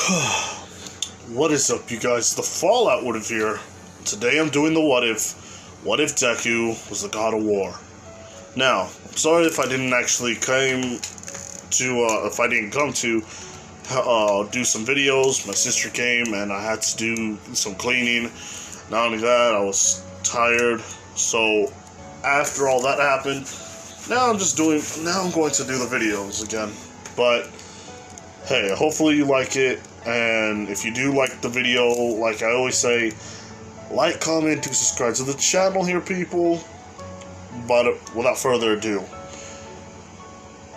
What is up, you guys? The Fallout Wood here. Today I'm doing the what if. What if Deku was the god of war? Now, I'm sorry if I didn't actually come to do some videos. My sister came and I had to do some cleaning. Not only that, I was tired. So after all that happened, now I'm going to do the videos again. But hey, hopefully you like it. And if you do like the video, like I always say, like, comment, to subscribe to the channel here, people. But without further ado,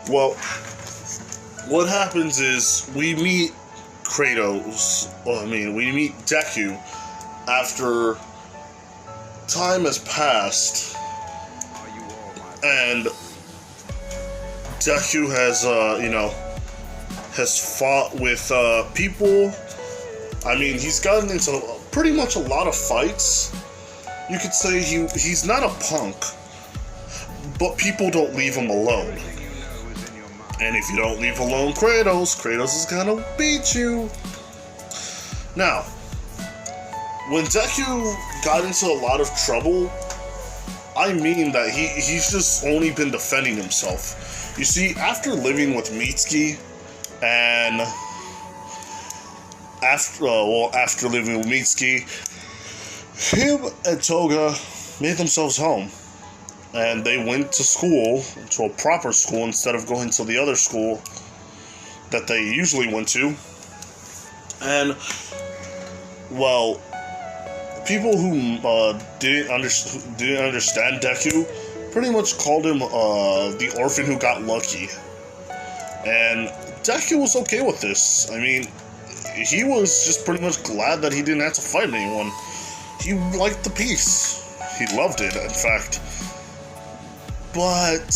well, what happens is we meet Kratos, we meet Deku after time has passed, and Deku has fought with people. He's gotten into pretty much a lot of fights. You could say he's not a punk, but people don't leave him alone. And if you don't leave alone Kratos is gonna beat you. Now, when Deku got into a lot of trouble, I mean that he's just only been defending himself. You see, after living with Mitsuki, and after living with Mitsuki, him and Toga made themselves home. And they went to school, to a proper school, instead of going to the other school that they usually went to. And, well, people who didn't understand Deku pretty much called him the orphan who got lucky. And Deku was okay with this. He was just pretty much glad that he didn't have to fight anyone. He liked the peace. He loved it, in fact. But,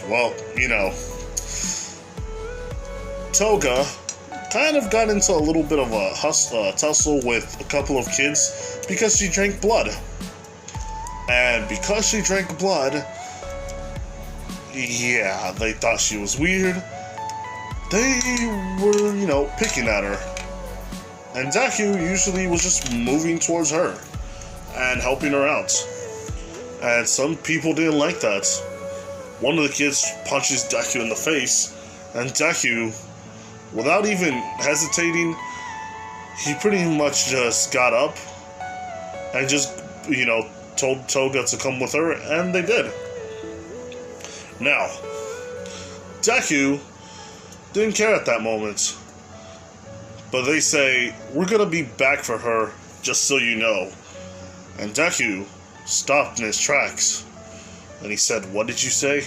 well, Toga kind of got into a little bit of a tussle with a couple of kids because she drank blood. And because she drank blood, yeah, they thought she was weird. They were, picking at her. And Deku usually was just moving towards her and helping her out. And some people didn't like that. One of the kids punches Deku in the face, and Deku, without even hesitating, he pretty much just got up and just, told Toga to come with her, and they did. Now, Deku didn't care at that moment. But they say, we're gonna be back for her, just so you know. And Deku stopped in his tracks. And he said, what did you say?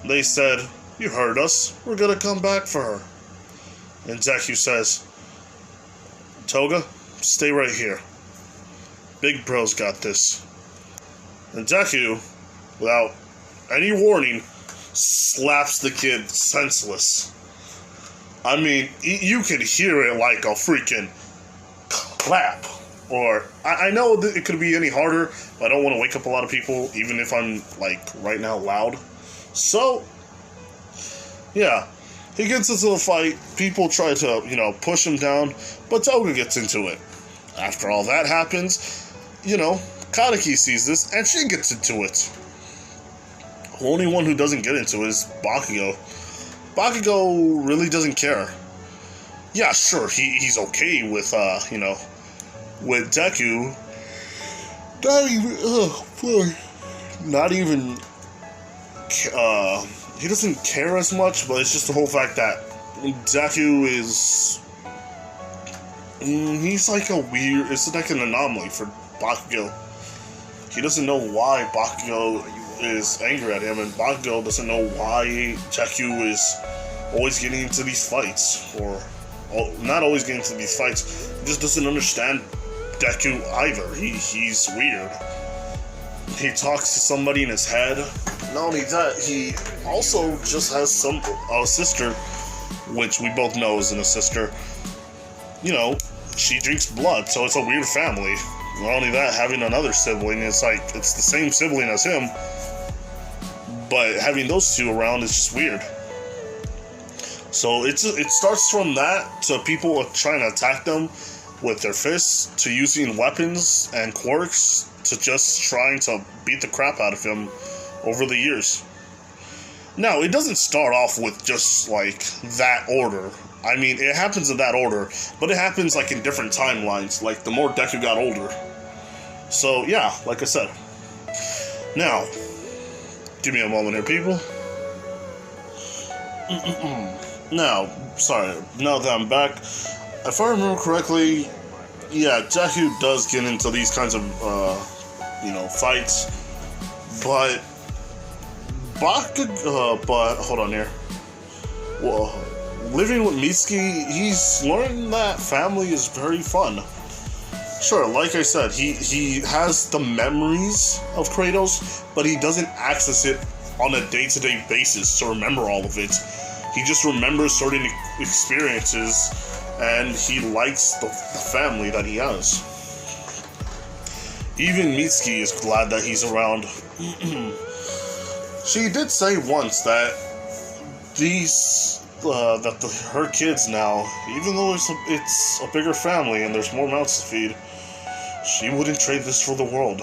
They said, you heard us. We're gonna come back for her. And Deku says, Toga, stay right here. Big bro's got this. And Deku, without any warning, slaps the kid senseless. You could hear it like a freaking clap. Or, I know that it could be any harder, but I don't want to wake up a lot of people, even if I'm, right now loud. So, yeah, he gets into the fight. People try to, push him down, but Toga gets into it. After all that happens, Kadeki sees this, and she gets into it. The only one who doesn't get into it is Bakugo. Bakugo really doesn't care. Yeah, sure, he's okay with, with Deku. He doesn't care as much, but it's just the whole fact that Deku is, he's it's like an anomaly for Bakugo. He doesn't know why Bakugo is angry at him, and Bakugo doesn't know why Deku is always getting into these fights, or not always getting into these fights. He just doesn't understand Deku either. He's weird. He talks to somebody in his head. Not only that, he also just has a sister, which we both know isn't a sister. She drinks blood, so it's a weird family. Not only that, having another sibling, it's the same sibling as him, but having those two around is just weird. So it starts from that to people trying to attack them with their fists, to using weapons and quirks, to just trying to beat the crap out of him over the years. Now, it doesn't start off with just, like, that order. I mean, it happens in that order, but it happens, like, in different timelines, like, the more Deku got older. So, yeah, like I said. Now, give me a moment here, people. Now, sorry, now that I'm back, if I remember correctly, yeah, Deku does get into these kinds of, fights, but but hold on here. Well, living with Mitsuki, he's learned that family is very fun. Sure, like I said, he has the memories of Kratos, but he doesn't access it on a day-to-day basis to remember all of it. He just remembers certain experiences, and he likes the family that he has. Even Mitsuki is glad that he's around. She did say once that her kids now, even though it's a bigger family and there's more mouths to feed, she wouldn't trade this for the world.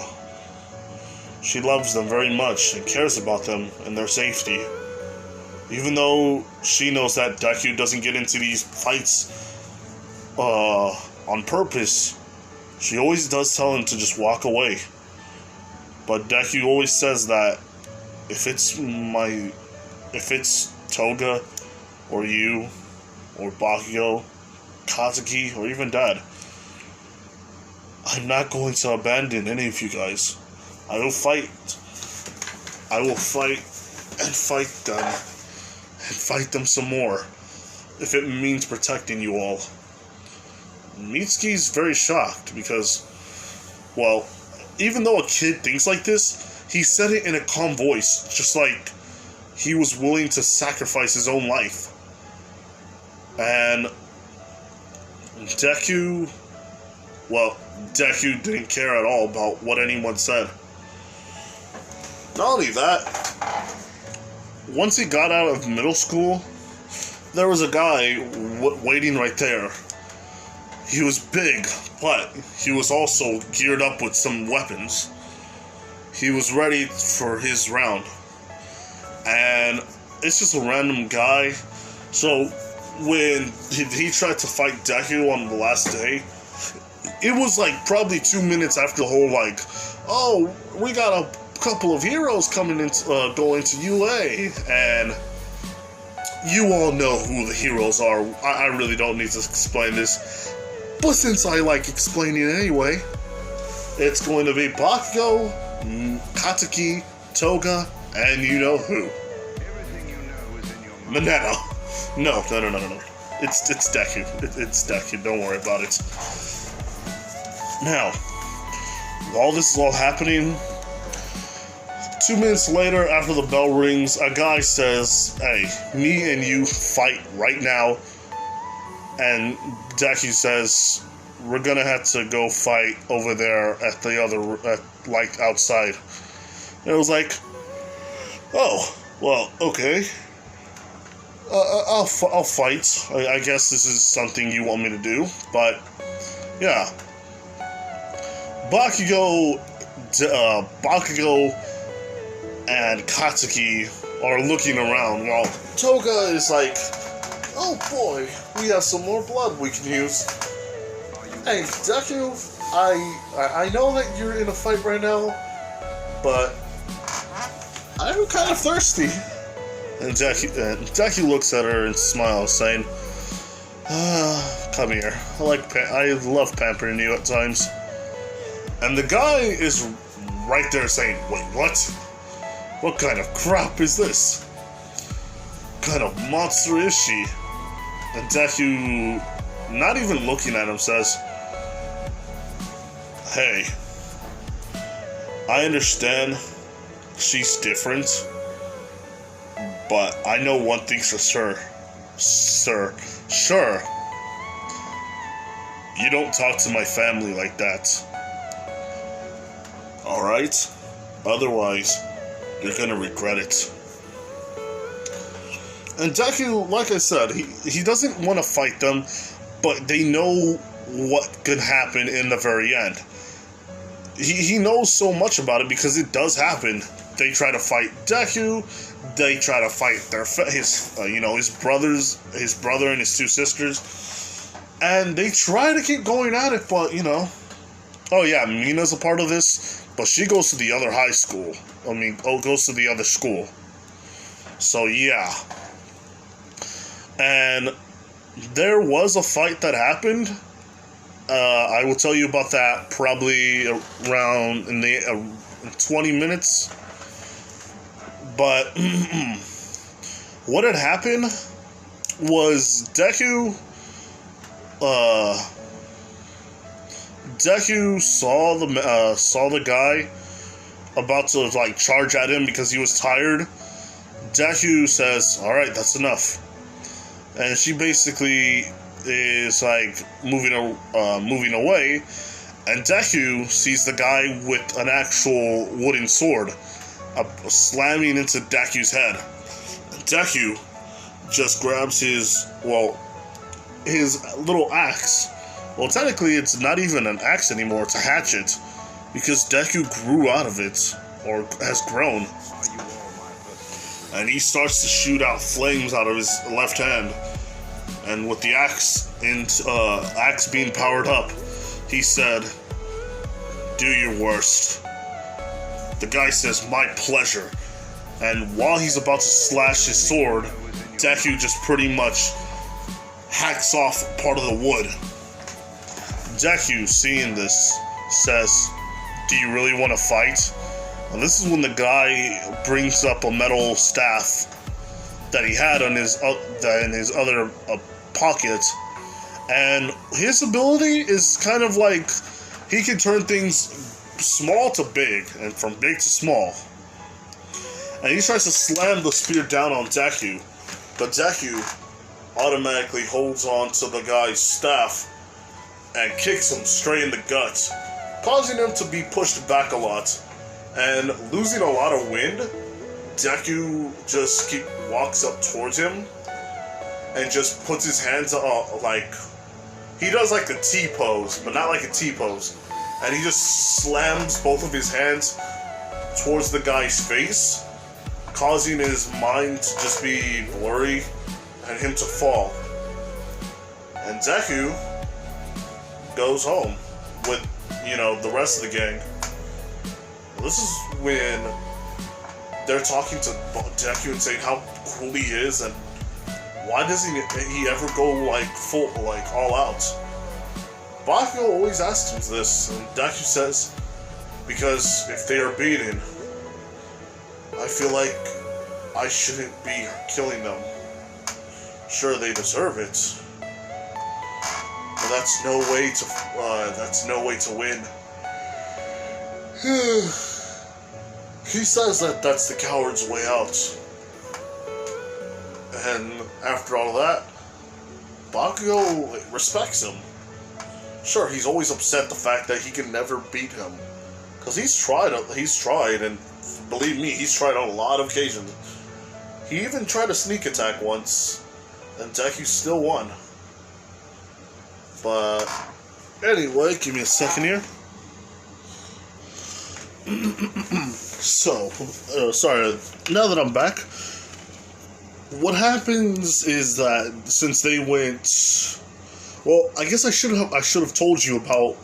She loves them very much and cares about them and their safety. Even though she knows that Deku doesn't get into these fights on purpose, she always does tell him to just walk away. But Deku always says that if it's Toga, or you, or Bakugo, Katsuki, or even Dad, I'm not going to abandon any of you guys. I will fight. I will fight and fight them. And fight them some more. If it means protecting you all. Mitsuki's very shocked because, well, even though a kid thinks like this, he said it in a calm voice, just like he was willing to sacrifice his own life. And Deku didn't care at all about what anyone said. Not only that, once he got out of middle school, there was a guy waiting right there. He was big, but he was also geared up with some weapons. He was ready for his round. And it's just a random guy. So when he tried to fight Deku on the last day, it was like probably 2 minutes after the whole, like, oh, we got a couple of heroes coming into going to UA, and you all know who the heroes are. I really don't need to explain this, but since I like explaining it anyway, it's going to be Bakugo, Katsuki, Toga, and you know who. Mineta. No. It's Deku. It's Deku. Don't worry about it. Now, while this is all happening, 2 minutes later, after the bell rings, a guy says, "Hey, me and you fight right now." And Deku says, "We're gonna have to go fight over there at the other, outside." And it was like, "Oh, well, okay. I'll fight. I guess this is something you want me to do." But, yeah. Bakugo and Katsuki are looking around while Toga is like, "Oh boy, we have some more blood we can use." "Hey, Deku, I know that you're in a fight right now, but I'm kind of thirsty." And Deku looks at her and smiles, saying, "Come here. I love pampering you at times." And the guy is right there saying, "Wait, what? What kind of crap is this? What kind of monster is she?" And Deku, not even looking at him, says, "Hey, I understand she's different, but I know one thing for sure. Sure, you don't talk to my family like that. Alright? Otherwise, you're gonna regret it." And Deku, like I said, he doesn't want to fight them, but they know what could happen in the very end. He knows so much about it because it does happen. They try to fight Deku. They try to fight his brother and his two sisters, and they try to keep going at it. But oh yeah, Mina's a part of this, but she goes to the other high school. Goes to the other school. So yeah, and there was a fight that happened. I will tell you about that probably around in the 20 minutes. But what had happened was Deku saw the guy about to charge at him because he was tired. Deku says, "All right, that's enough," and she basically is moving away, and Deku sees the guy with an actual wooden sword slamming into Deku's head. Deku just grabs his little axe. Well, technically it's not even an axe anymore, it's a hatchet, because Deku grew out of it, or has grown. And he starts to shoot out flames out of his left hand. And with the axe being powered up, he said, "Do your worst." The guy says, "My pleasure." And while he's about to slash his sword, Deku just pretty much hacks off part of the wood. Deku, seeing this, says, "Do you really want to fight?" And this is when the guy brings up a metal staff that he had in his other pocket, and his ability is kind of like he can turn things small to big and from big to small. And he tries to slam the spear down on Deku, but Deku automatically holds on to the guy's staff and kicks him straight in the gut, causing him to be pushed back a lot and losing a lot of wind. Deku just walks up towards him and just puts his hands he does like the T pose, but not like a T pose. And he just slams both of his hands towards the guy's face, causing his mind to just be blurry and him to fall. And Deku goes home with, the rest of the gang. This is when they're talking to Deku and saying how cool he is and why doesn't he ever go full all out. Bakugo always asks him this, and Deku says, "Because if they are beaten, I feel like I shouldn't be killing them. Sure, they deserve it, but that's no way to win." He says that that's the coward's way out. And after all that, Bakugo respects him. Sure, he's always upset the fact that he can never beat him, because he's tried, and believe me, he's tried on a lot of occasions. He even tried a sneak attack once, and Deku still won. But anyway, give me a second here. So, sorry, now that I'm back, what happens is that since they went, well, I guess I should have told you about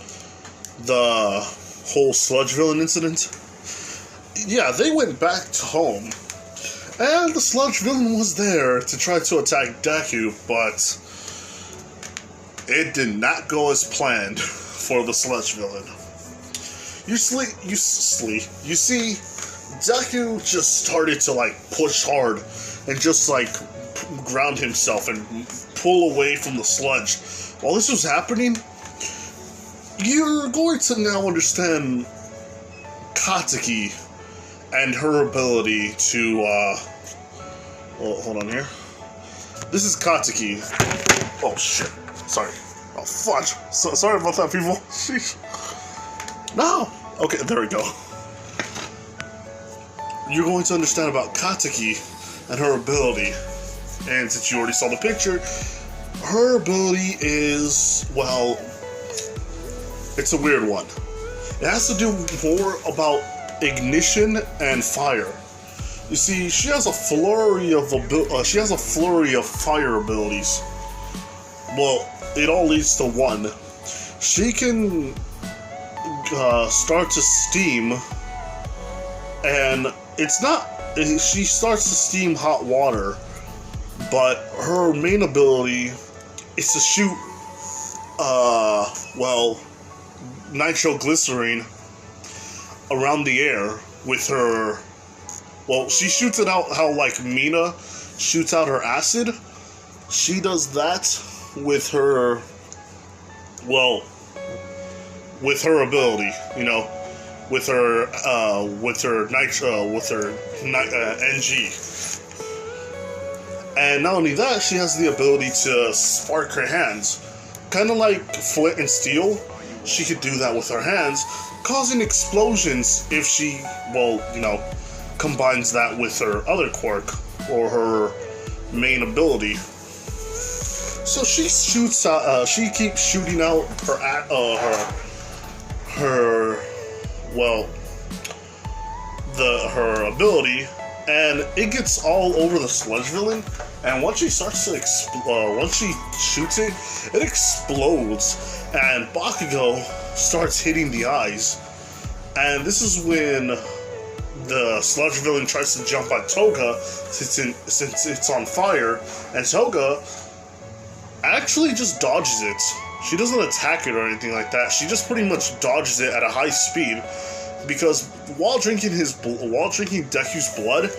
the whole sludge villain incident. Yeah, they went back to home, and the sludge villain was there to try to attack Deku, but it did not go as planned for the sludge villain. You see, Deku just started to push hard and just ground himself and pull away from the sludge. While this was happening, you're going to now understand Katsuki and her ability to, hold on here. This is Katsuki. Oh shit, sorry. Oh fudge. Sorry about that, people. Sheesh. No! Okay, there we go. You're going to understand about Katsuki and her ability. And since you already saw the picture, her ability is, well, it's a weird one. It has to do more about ignition and fire. You see, she has a flurry of fire abilities. Well, it all leads to one. She can start to steam, and it's not. She starts to steam hot water, but her main ability is to shoot, nitroglycerine around the air with her. Well, she shoots it out how like Mina shoots out her acid. She does that with her. Well, with her ability, you know, with her NG. And not only that, she has the ability to spark her hands. Kind of like Flint and Steel, she could do that with her hands, causing explosions if she, combines that with her other quirk, or her main ability. So she shoots out, she keeps shooting out her ability, and it gets all over the sludge villain. And once she starts to once she shoots it, it explodes, and Bakugo starts hitting the eyes. And this is when the sludge villain tries to jump on Toga, since it's on fire, and Toga actually just dodges it. She doesn't attack it or anything like that. She just pretty much dodges it at a high speed, because while drinking Deku's blood,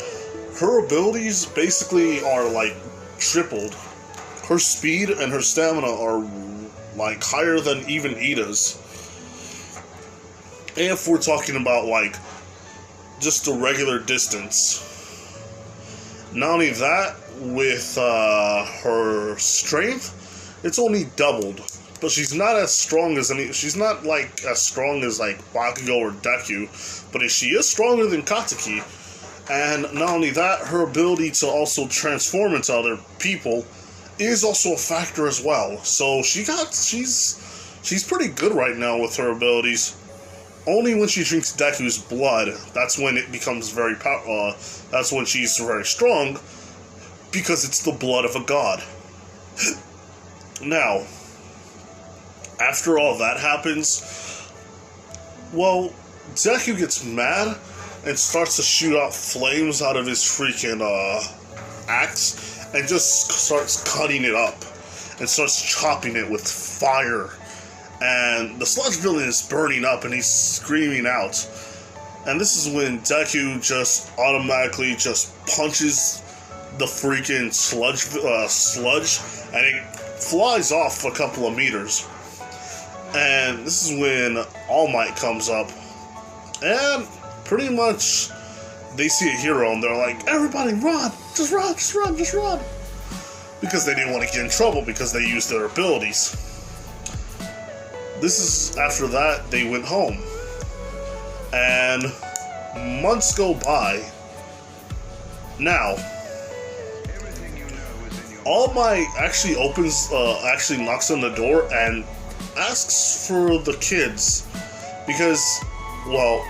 her abilities basically are like tripled. Her speed and her stamina are like higher than even Ida's. If we're talking about like just a regular distance. Not only that, with her strength, it's only doubled. But she's not as strong as she's not like as strong as like Bakugo or Deku, but she is stronger than Katsuki. And not only that, her ability to also transform into other people is also a factor as well. So she's pretty good right now with her abilities. Only when she drinks Deku's blood, that's when it becomes very that's when she's very strong, because it's the blood of a god. Now, after all that happens, well, Deku gets mad and starts to shoot out flames out of his freaking axe, and just starts cutting it up and starts chopping it with fire. And the sludge villain is burning up and he's screaming out. And this is when Deku just automatically just punches the freaking sludge, and it flies off a couple of meters. And this is when All Might comes up, and pretty much they see a hero and they're like, everybody run, just run, just run, just run. Because they didn't want to get in trouble because they used their abilities. This is after that they went home. And months go by. Now, All Might actually knocks on the door and asks for the kids, because, well,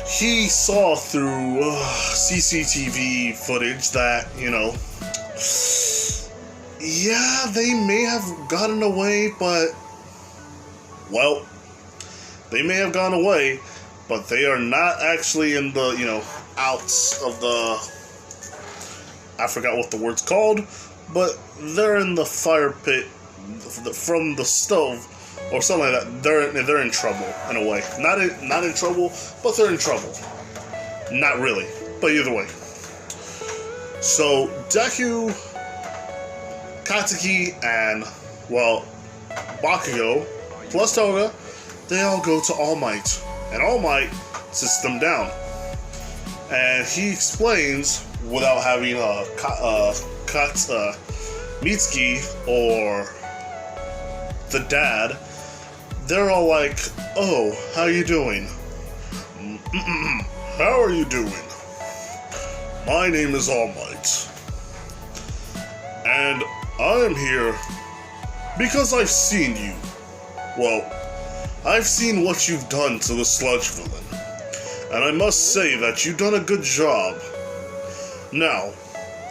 he saw through CCTV footage that, yeah, they may have gotten away, but, well, they may have gone away, but they are not actually in the, outs of the, I forgot what the word's called, but they're in the fire pit from the stove or something like that. They're in trouble in a way. Not in trouble, but they're in trouble. Not really, but either way. So Deku, Katsuki, and Bakugo plus Toga, they all go to All Might, and All Might sits them down, and he explains without having Mitsuki or the dad. They're all like, "Oh, how you doing? How are you doing? My name is All Might, And I am here because I've seen you. Well, I've seen what you've done to the sludge villain. And I must say that you've done a good job. Now,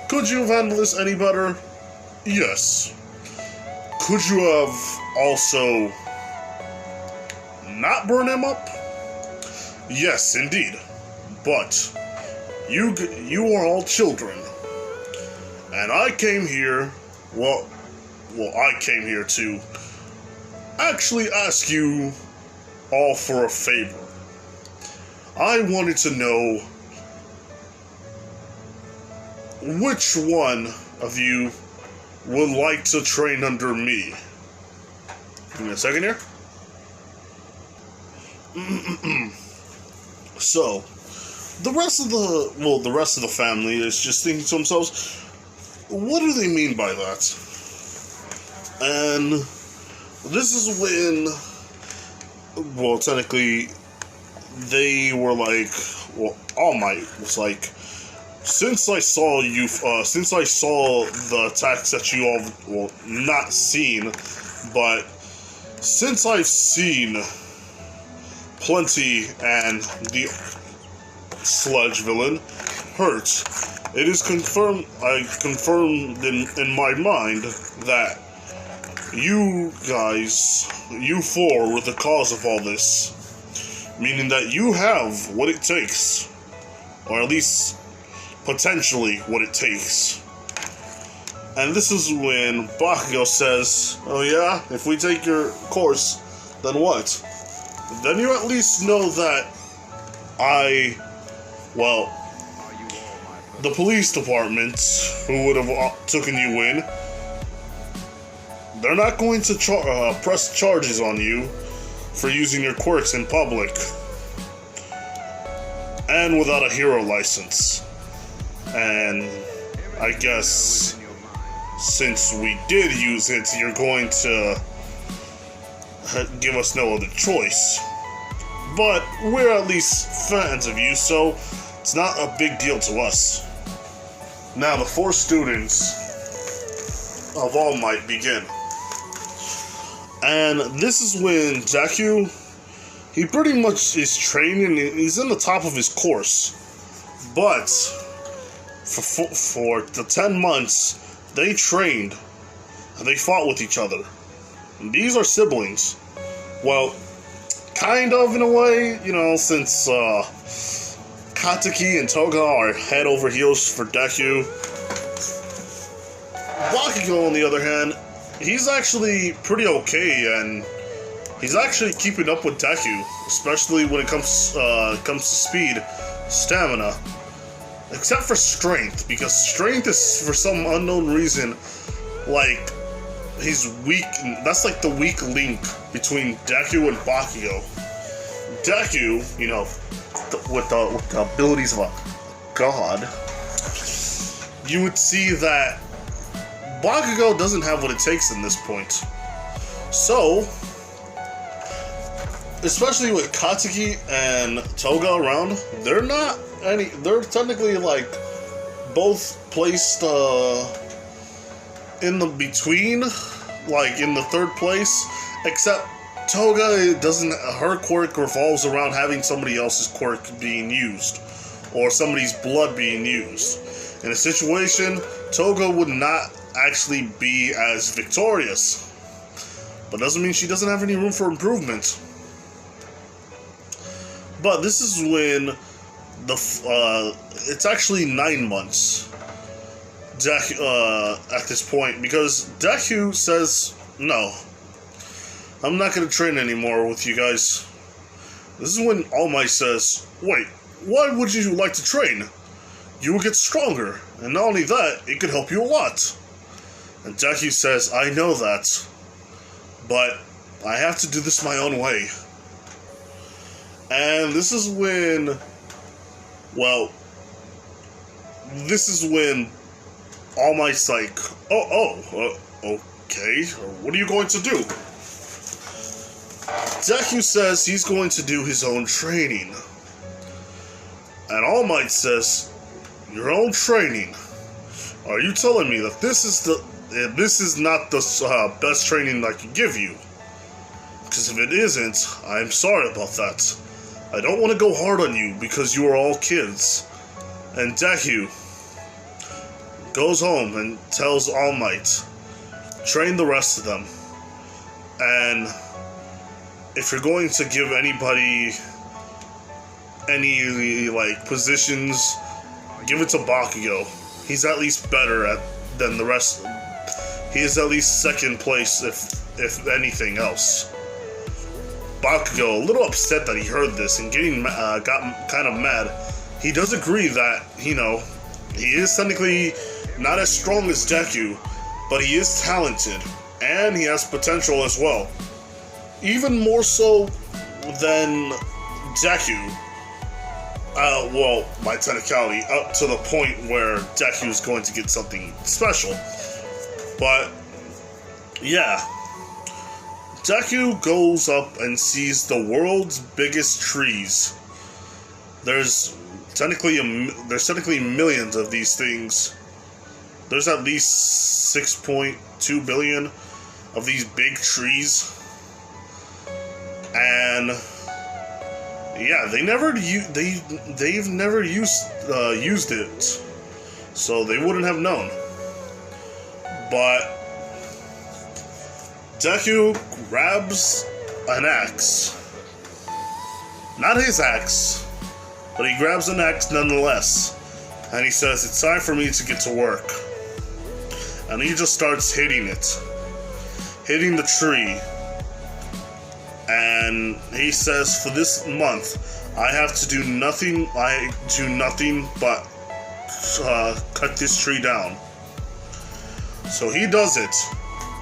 could you have handled this any better? Yes. Could you have also not burn him up? Yes, indeed. But you are all children. And I came here, I came here to actually ask you all for a favor. I wanted to know which one of you would like to train under me. Give me a second here. So, the rest of the family is just thinking to themselves, what do they mean by that? And this is when, technically, they were like, All Might was like, since I saw the attacks that you all, not seen, but since I've seen Plenty and the sludge villain hurt, it is confirmed, I confirmed in my mind that you guys, you four, were the cause of all this. Meaning that you have what it takes. Or at least, potentially, what it takes. And this is when Bakugo says, oh yeah, if we take your course, then what? Then you at least know that the police department, who would have taken you in, they're not going to press charges on you for using your quirks in public and without a hero license. And I guess since we did use it, you're going to give us no other choice. But we're at least fans of you, so it's not a big deal to us. Now the 4 students of All Might begin. And this is when Deku, he pretty much is training, he's in the top of his course. But for the 10 months, they trained, and they fought with each other. And these are siblings. Well, kind of in a way, since Katsuki and Toga are head over heels for Deku. Bakugo, on the other hand, he's actually pretty okay, and he's actually keeping up with Deku, especially when it comes to speed, stamina, except for strength, because strength is, for some unknown reason, like, he's weak. That's like the weak link between Deku and Bakugo. Deku, with the abilities of a god, you would see that Bakugo doesn't have what it takes in this point. So, especially with Katsuki and Toga around, they're technically like both placed in the between, like in the 3rd place, except Toga her quirk revolves around having somebody else's quirk being used, or somebody's blood being used. In a situation, Toga would not actually be as victorious, but doesn't mean she doesn't have any room for improvement. But this is when it's actually 9 months at this point, because Deku says, no, I'm not going to train anymore with you guys. This is when All Might says, wait, why would you like to train? You will get stronger, and not only that, it could help you a lot. And Deku says, I know that, but I have to do this my own way. And this is when, All Might's like, okay, what are you going to do? Deku says he's going to do his own training. And All Might says, your own training? Are you telling me that this is not the best training I can give you? Because if it isn't, I'm sorry about that. I don't want to go hard on you because you are all kids. And Deku goes home and tells All Might, train the rest of them. And if you're going to give anybody any like positions, give it to Bakugo. He's at least better than the rest. He is at least second place if anything else. Bakugo, a little upset that he heard this and got kind of mad. He does agree that, you know, he is technically not as strong as Deku, but he is talented, and he has potential as well. Even more so than Deku. Well, by technicality, up to the point where Deku is going to get something special. But, yeah. Deku goes up and sees the world's biggest trees. There's technically millions of these things. There's at least 6.2 billion of these big trees, and yeah, they've never used it, so they wouldn't have known. But Deku grabs an axe. Not his axe, but he grabs an axe nonetheless. And he says, it's time for me to get to work. And he just starts hitting it. Hitting the tree. And he says, for this month, I have to do nothing. I do nothing but cut this tree down. So he does it.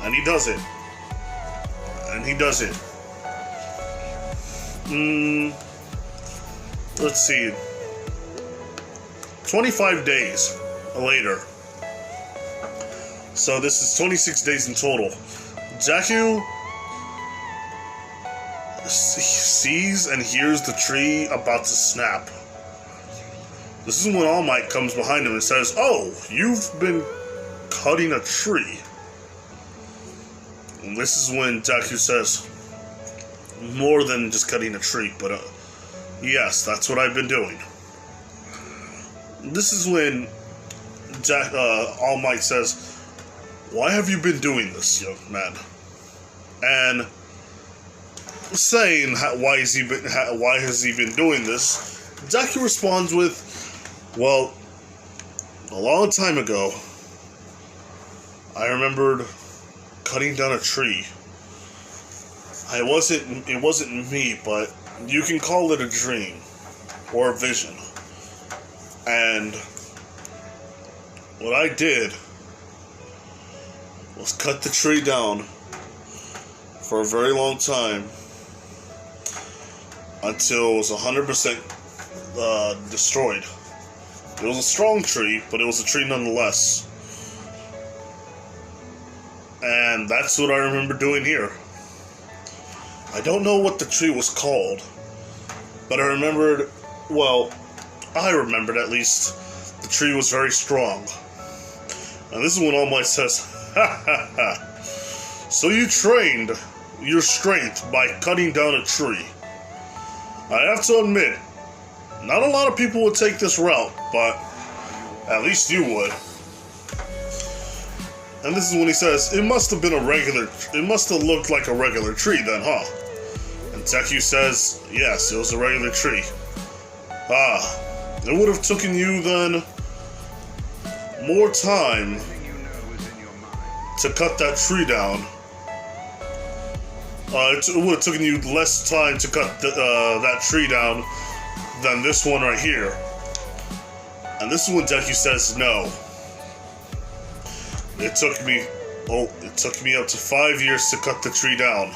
And he does it. And he does it. Let's see. 25 days later. So this is 26 days in total. Deku sees and hears the tree about to snap. This is when All Might comes behind him and says, "Oh, you've been cutting a tree." And this is when Deku says, "More than just cutting a tree, but yes, that's what I've been doing." This is when All Might says, "Why have you been doing this, young man?" And saying why has he been doing this, Deku responds with, "Well, a long time ago, I remembered cutting down a tree. It wasn't me, but you can call it a dream or a vision. And what I did was cut the tree down for a very long time until it was 100% destroyed. It was a strong tree, but it was a tree nonetheless. And that's what I remember doing here. I don't know what the tree was called, but I remembered at least, the tree was very strong." And this is when All Might says, "Ha ha ha. So you trained your strength by cutting down a tree. I have to admit, not a lot of people would take this route, but at least you would." And this is when he says, it must have looked like a regular tree then, huh?" And Deku says, "Yes, it was a regular tree." It would have taken you then more time to cut that tree down. It would have taken you less time to cut that tree down than this one right here. And this is when Deku says, "No. It took me up to 5 years to cut the tree down."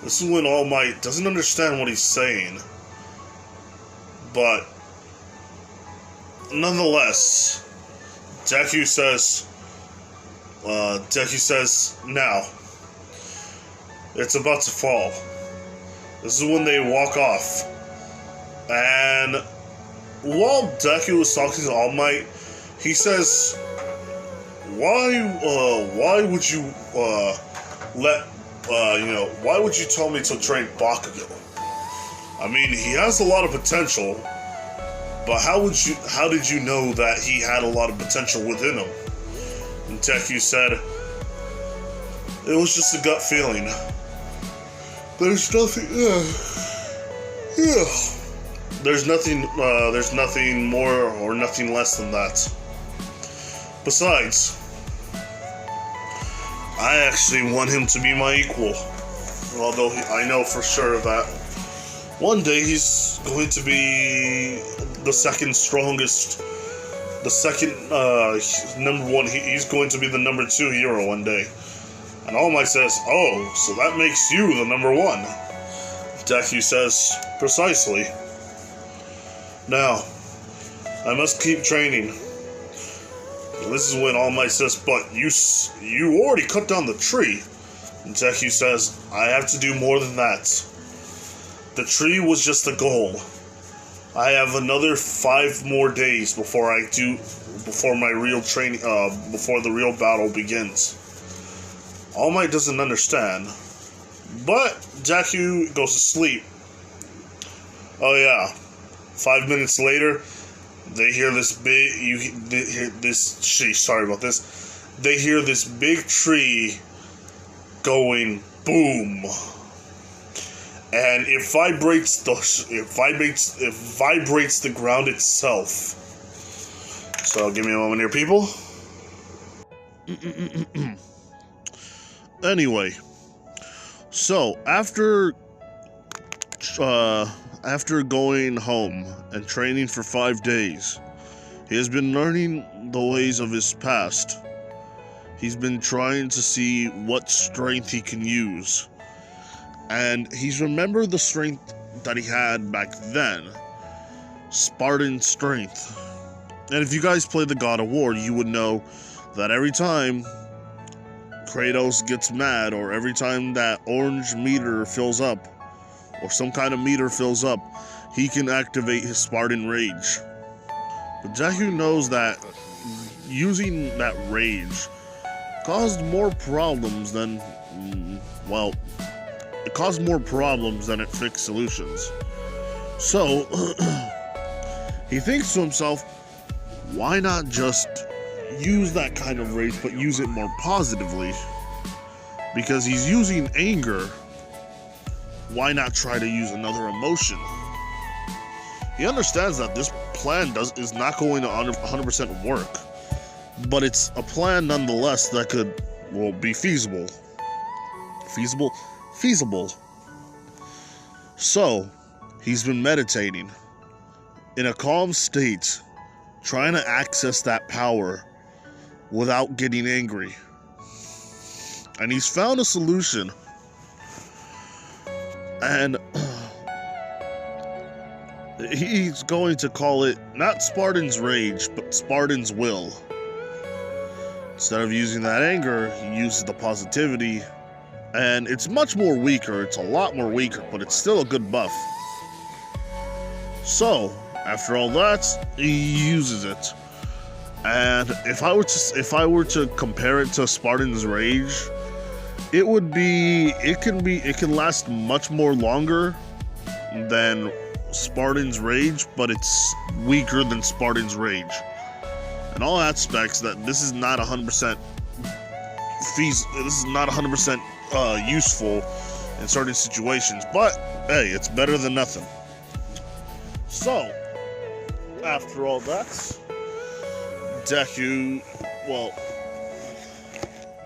This is when All Might doesn't understand what he's saying. But nonetheless, Deku says, "Now, it's about to fall." This is when they walk off. And while Deku was talking to All Might, He says, why would you, why would you tell me to train Bakugo? I mean, he has a lot of potential, but how did you know that he had a lot of potential within him? And Deku said, it was just a gut feeling. There's nothing more or nothing less than that. Besides, I actually want him to be my equal. Although I know for sure that one day he's going to be the second strongest, number one. He's going to be the number 2 hero one day. And All Might says, oh, so that makes you the number 1. Deku says, precisely. Now, I must keep training. This is when All Might says, but you already cut down the tree. And Deku says, I have to do more than that. The tree was just the goal. I have another 5 more days before my real training, before the real battle begins. All Might doesn't understand, but Deku goes to sleep. Oh yeah, 5 minutes later, they hear this They hear this big tree going boom, and it vibrates the ground itself. So give me a moment here, people. Anyway, so after going home and training for 5 days, he has been learning the ways of his past. He's been trying to see what strength he can use. And he's remembered the strength that he had back then. Spartan strength. And if you guys play the God of War, you would know that every time Kratos gets mad, or every time that orange meter fills up, or some kind of meter fills up, he can activate his Spartan rage. But Deku knows that using that rage caused more problems than, it caused more problems than it fixed solutions. So, he thinks to himself, why not just use that kind of rage, but use it more positively? Because he's using anger, why not try to use another emotion? He understands that this plan is not going to 100% work, but it's a plan nonetheless that could, be feasible. Feasible. So, he's been meditating in a calm state, trying to access that power without getting angry. And he's found a solution. And he's going to call it not Spartan's Rage, but Spartan's Will. Instead of using that anger, he uses the positivity. And it's much more weaker. It's a lot more weaker, but it's still a good buff. So, after all that, he uses it. And if I were to compare it to Spartan's Rage, it can last much more longer than Spartan's Rage, but it's weaker than Spartan's Rage. In all aspects, that this is not 100% useful in certain situations, but hey, it's better than nothing. So, after all that, Deku,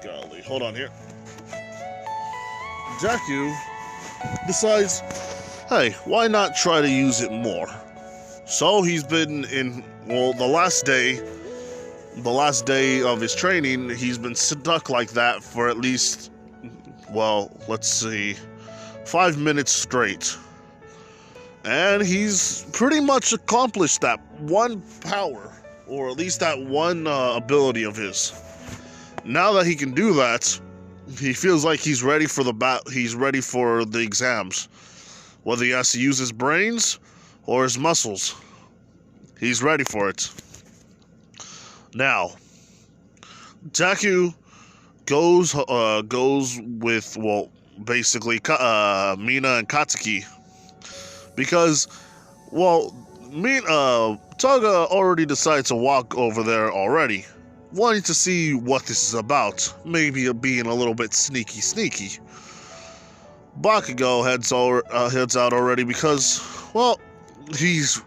golly, hold on here. Deku decides, hey, why not try to use it more? So he's been the last day of his training, he's been stuck like that for at least, 5 minutes straight. And he's pretty much accomplished that one power, or at least that one ability of his. Now that he can do that, he feels like he's ready for the exams. Whether he has to use his brains or his muscles, he's ready for it. Now, Deku goes with, well, basically Mina and Katsuki, because, well, Toga already decided to walk over there already, wanting to see what this is about, maybe being a little bit sneaky. Bakugo heads out already because, well, he's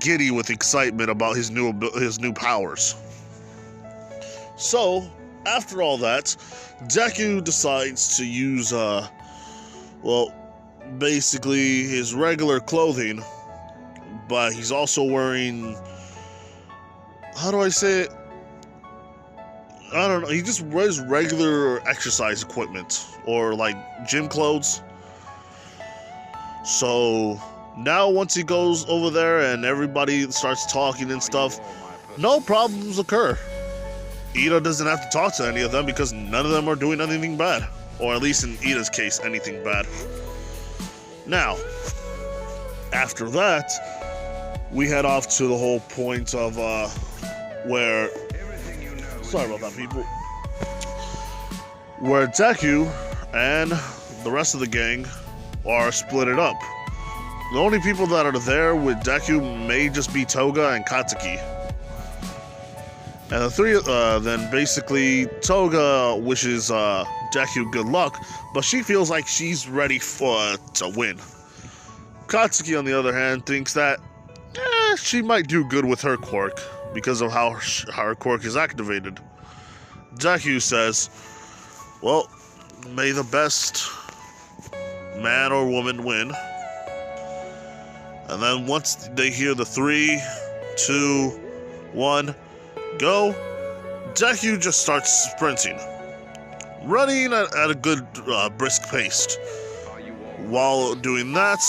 giddy with excitement about his new powers. So, after all that, Deku decides to use, well, basically his regular clothing, but he's also wearing, how do I say it? I don't know, he just wears regular exercise equipment, or like gym clothes. So, now once he goes over there and everybody starts talking and stuff, no problems occur. Ida doesn't have to talk to any of them because none of them are doing anything bad. Or at least in Ida's case, anything bad. Now, after that, we head off to the whole point of where... Sorry about that, people. Where Deku and the rest of the gang are split up. The only people that are there with Deku may just be Toga and Katsuki. And the three, then basically, Toga wishes Deku good luck, but she feels like she's ready to win. Katsuki, on the other hand, thinks that she might do good with her quirk because of how her quirk is activated. Deku says, well, may the best man or woman win. And then once they hear the 3, 2, 1, go, Deku just starts sprinting, running at a good brisk pace. While doing that,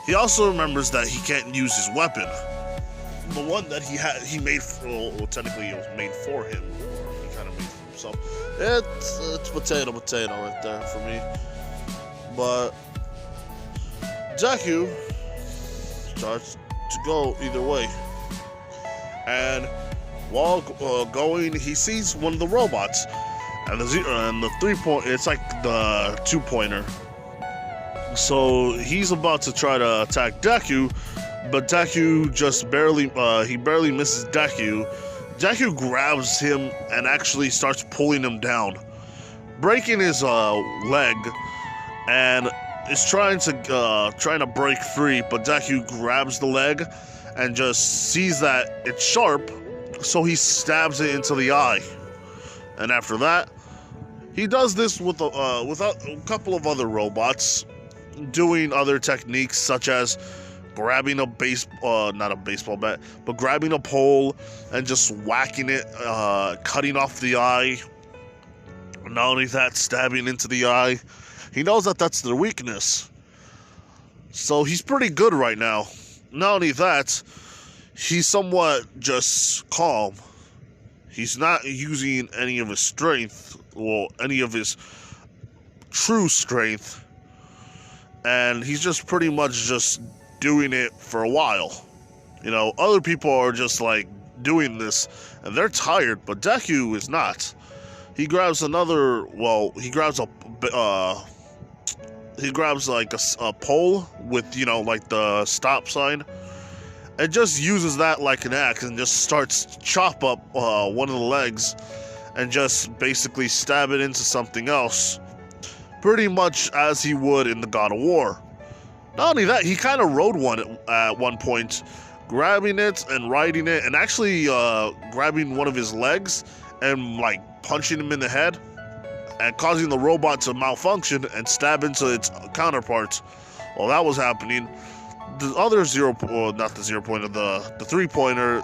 he also remembers that he can't use his weapon. The one that he made, well, technically it was made for him, or he kind of made for himself. It's potato right there for me. But Deku starts to go either way, and while going, he sees one of the robots, and the 3-point. It's like the 2-pointer. So he's about to try to attack Deku, but Deku just barely misses Deku. Deku grabs him and actually starts pulling him down, breaking his leg, and is trying to break free. But Deku grabs the leg and just sees that it's sharp, so he stabs it into the eye. And after that, he does this with a couple of other robots, doing other techniques such as grabbing not a baseball bat, but grabbing a pole and just whacking it, cutting off the eye. Not only that, stabbing into the eye. He knows that that's their weakness. So he's pretty good right now. Not only that, he's somewhat just calm. He's not using any of his strength, well, any of his true strength. And he's just pretty much just doing it for a while. You know, other people are just like doing this and they're tired, but Deku is not. He grabs he grabs like a pole with, you know, like the stop sign, and just uses that like an axe and just starts to chop up one of the legs and just basically stab it into something else, pretty much as he would in the God of War. Not only that, he kind of rode one at one point, grabbing it and riding it, and actually grabbing one of his legs and like punching him in the head and causing the robot to malfunction and stab into its counterparts. While that was happening, the other the 3-pointer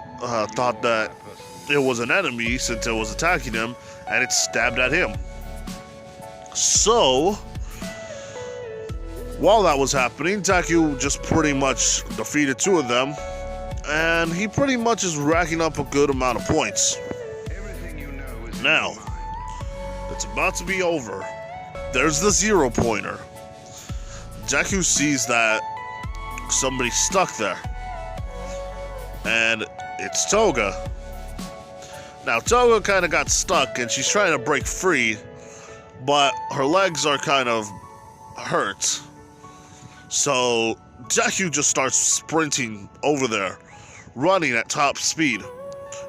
thought that it was an enemy since it was attacking him, and it stabbed at him. So, while that was happening, Deku just pretty much defeated 2 of them, and he pretty much is racking up a good amount of points. Now, it's about to be over. There's the 0-pointer. Deku sees that somebody's stuck there, and it's Toga. Now, Toga kind of got stuck, and she's trying to break free, but her legs are kind of hurt. So, Deku just starts sprinting over there, running at top speed.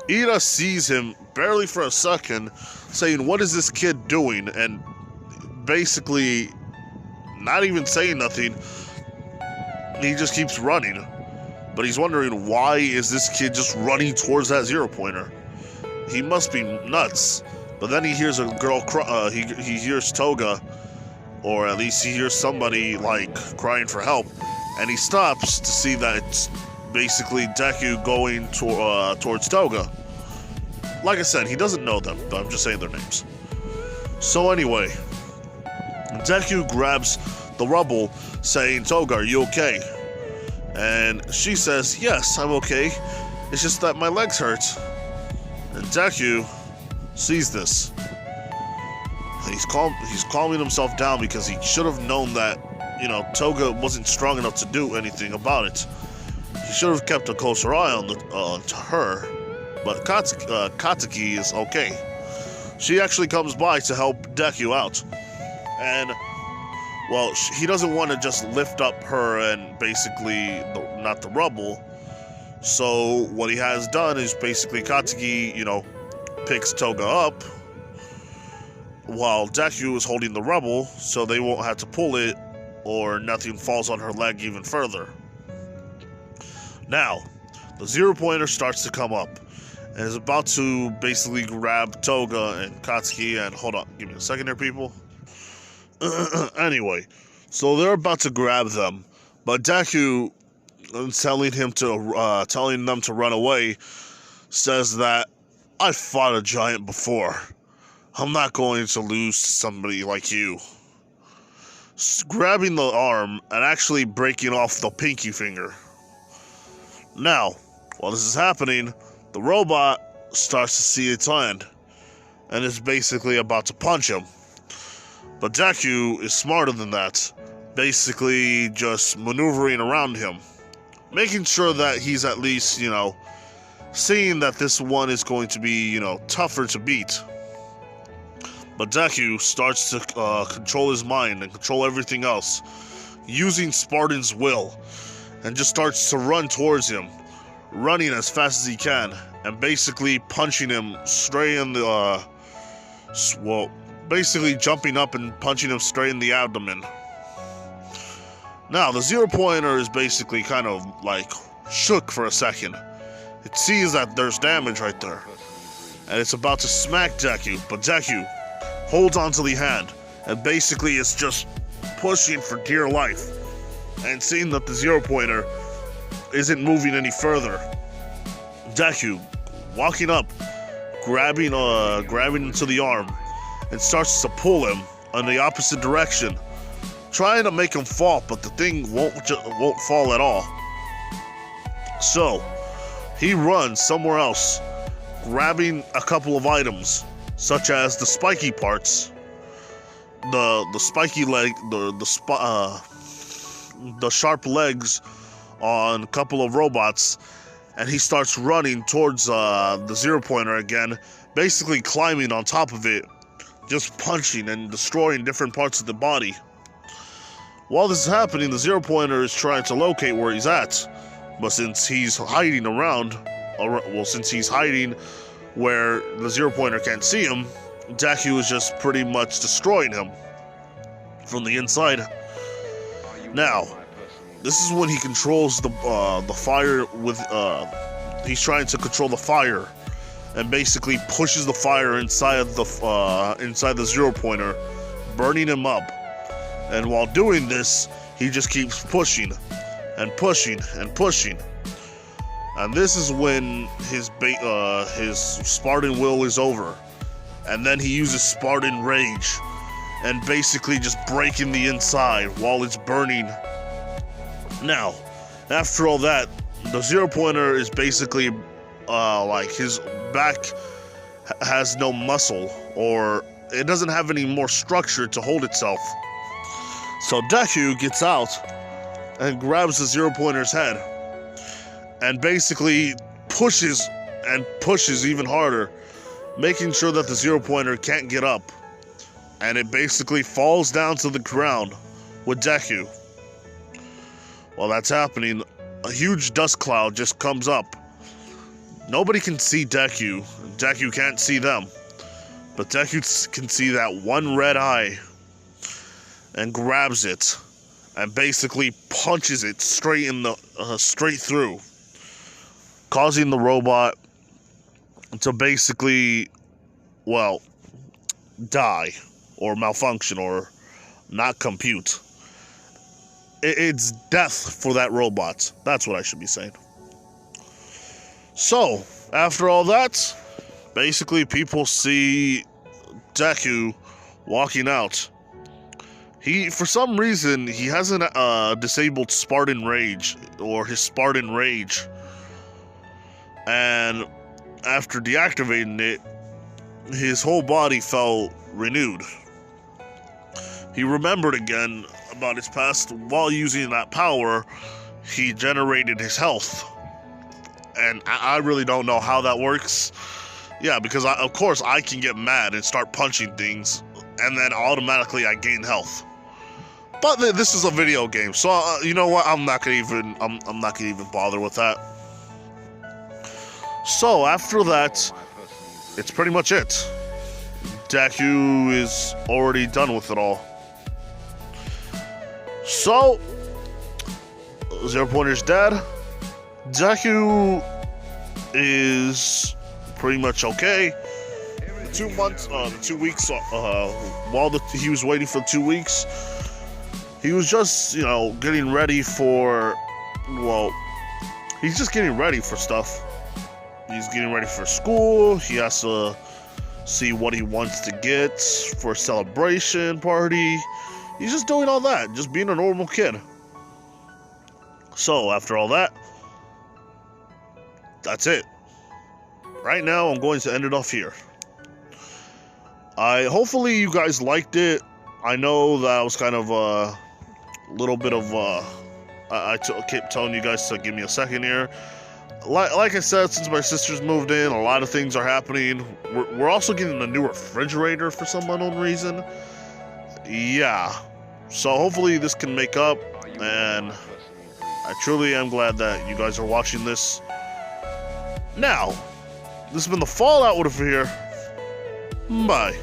Ida sees him barely for a second, saying, "What is this kid doing?" And basically, not even saying nothing, he just keeps running. But he's wondering, why is this kid just running towards that zero-pointer? He must be nuts. But then he hears a girl cry, he hears Toga, or at least he hears somebody, like, crying for help. And he stops to see that it's basically Deku going towards Toga. Like I said, he doesn't know them, but I'm just saying their names. So anyway, Deku grabs the rubble, saying, "Toga, are you okay?" And she says, "Yes, I'm okay. It's just that my legs hurt." And Deku sees this. He's calming himself down because he should have known that, Toga wasn't strong enough to do anything about it. He should have kept a closer eye on to her. But Katsuki is okay. She actually comes by to help Deku out. And, well, he doesn't want to just lift up her and basically not the rubble. So what he has done is basically Katsuki, picks Toga up while Deku is holding the rubble, so they won't have to pull it or nothing falls on her leg even further. Now, the zero-pointer starts to come up and is about to basically grab Toga and Katsuki, and hold on, give me a second here, people. Anyway, so they're about to grab them, but Deku, telling them to run away, says that, "I fought a giant before. I'm not going to lose to somebody like you." Grabbing the arm and actually breaking off the pinky finger. Now, while this is happening, the robot starts to see its end and is basically about to punch him. But Deku is smarter than that, basically just maneuvering around him, making sure that he's at least, seeing that this one is going to be, tougher to beat. But Deku starts to control his mind and control everything else, using Spartan's will, and just starts to run towards him, running as fast as he can, and basically punching him straight in the, basically jumping up and punching him straight in the abdomen. Now, the zero-pointer is basically kind of, shook for a second. It sees that there's damage right there, and it's about to smack Deku, but Deku holds onto the hand, and basically is just pushing for dear life, and seeing that the zero-pointer isn't moving any further, Deku, walking up, grabbing into the arm, and starts to pull him in the opposite direction, trying to make him fall, but the thing won't fall at all. So, he runs somewhere else, grabbing a couple of items, such as the spiky parts, the spiky leg, the sharp legs on a couple of robots, and he starts running towards the zero-pointer again, basically climbing on top of it, just punching and destroying different parts of the body. While this is happening, the zero-pointer is trying to locate where he's at, but since he's hiding where the zero-pointer can't see him, Deku is just pretty much destroying him from the inside. Now, this is when he controls the fire with, he's trying to control the fire, and basically pushes the fire inside the zero-pointer, burning him up. And while doing this, he just keeps pushing, and pushing, and pushing. And this is when his Spartan will is over. And then he uses Spartan rage, and basically just breaking the inside while it's burning. Now, after all that, the zero-pointer is basically, his back has no muscle, or it doesn't have any more structure to hold itself. So Deku gets out and grabs the zero-pointer's head, and basically pushes even harder making sure that the 0-pointer can't get up. And it basically falls down to the ground with Deku. While that's happening, a huge dust cloud just comes up. Nobody can see Deku. Deku can't see them. But Deku can see that one red eye and grabs it and basically punches it straight in the straight through, causing the robot to basically, well, die or malfunction or not compute. It's death for that robot. That's what I should be saying. So, after all that, basically people see Deku walking out. For some reason, he hasn't disabled Spartan Rage, or his Spartan Rage. And after deactivating it, his whole body felt renewed. He remembered again about his past. While using that power, he generated his health. And I really don't know how that works. Yeah, because of course I can get mad and start punching things, and then automatically I gain health. But this is a video game, so you know what? I'm not gonna even bother with that. So after that, it's pretty much it. Deku is already done with it all. So 0-pointer's dead. Deku is pretty much okay. 2 months, 2 weeks, while he was waiting for 2 weeks, he was just, getting ready for, he's just getting ready for stuff. He's getting ready for school. He has to see what he wants to get for a celebration party. He's just doing all that, just being a normal kid. So, after all that, that's it. Right now, I'm going to end it off here. Hopefully you guys liked it. I know that was kind of a little bit of I kept telling you guys to give me a second here. Like I said, since my sister's moved in, a lot of things are happening. We're also getting a new refrigerator for some unknown reason. Yeah. So hopefully this can make up, and I truly am glad that you guys are watching this. Now, this has been the Fallout over here. Bye.